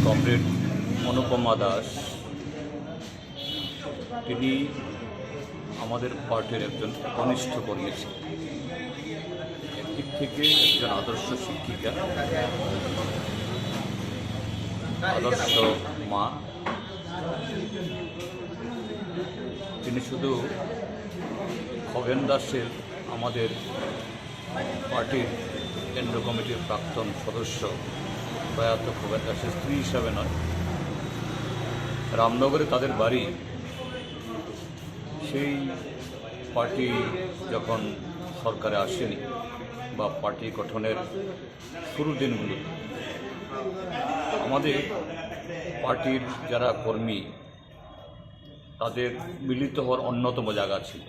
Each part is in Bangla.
কমরেড অনুপমা দাস, তিনি আমাদের পার্টির একজন কনিষ্ঠ কর্মী ছিলেন। একদিক থেকে একজন আদর্শ শিক্ষিকা, আদর্শ মা। তিনি শুধু খগেন দাসের, আমাদের পার্টির কেন্দ্র কমিটির প্রাক্তন সদস্য প্রয়াত খগেন দাসের স্ত্রী হিসাবে নয়, রামনগরে তাদের বাড়ি। সেই পার্টি যখন সরকারে আসেনি বা পার্টি গঠনের শুরুর দিনগুলো, আমাদের পার্টির যারা কর্মী তাদের মিলিত হওয়ার অন্যতম জায়গা ছিল।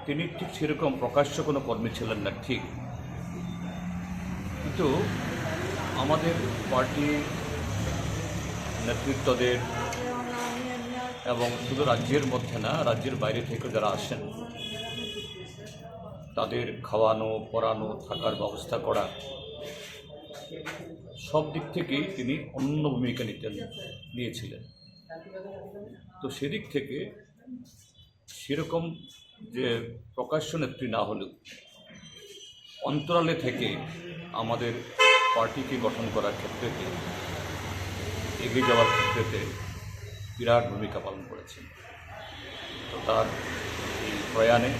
তিনি ঠিক সেরকম প্রকাশ্য কোনো কর্মী ছিলেন না, ঠিক, কিন্তু আমাদের পার্টির নেতৃত্বদের এবং শুধু রাজ্যের মধ্যে না, রাজ্যের বাইরে থেকে যারা আসেন তাদের খাওয়ানো, পড়ানো, থাকার ব্যবস্থা করা, সব দিক থেকেই তিনি অন্য ভূমিকা নিয়েছিলেন। তো সেদিক থেকে সেরকম যে প্রকাশ্য নেত্রী না হলেও অন্তরালে থেকে আমাদের পার্টিকে গঠন করার ক্ষেত্রেতে, এগিয়ে যাওয়ার ক্ষেত্রেতে বিরাট ভূমিকা পালন করেছেন। তো তার এই প্রয়াণে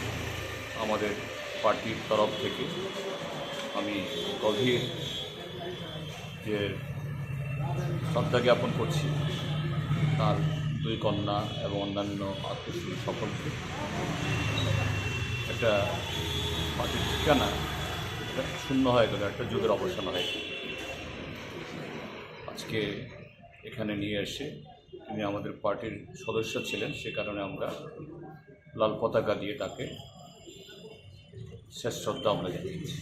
আমাদের পার্টির তরফ থেকে আমি গভীর যে শ্রদ্ধা জ্ঞাপন করছি তার দুই কন্যা এবং অন্যান্য আত্মীয় সকলকে। একটা পার্টির ঠিকানা এটা শূন্য হয়ে গেল, একটা যুগের অবসান হয়ে গেল। আজকে এখানে নিয়ে এসে তিনি আমাদের পার্টির সদস্য ছিলেন, সে কারণে আমরা লাল পতাকা দিয়ে তাকে শেষ শ্রদ্ধা আমরা জানিয়েছি।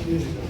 Thank you.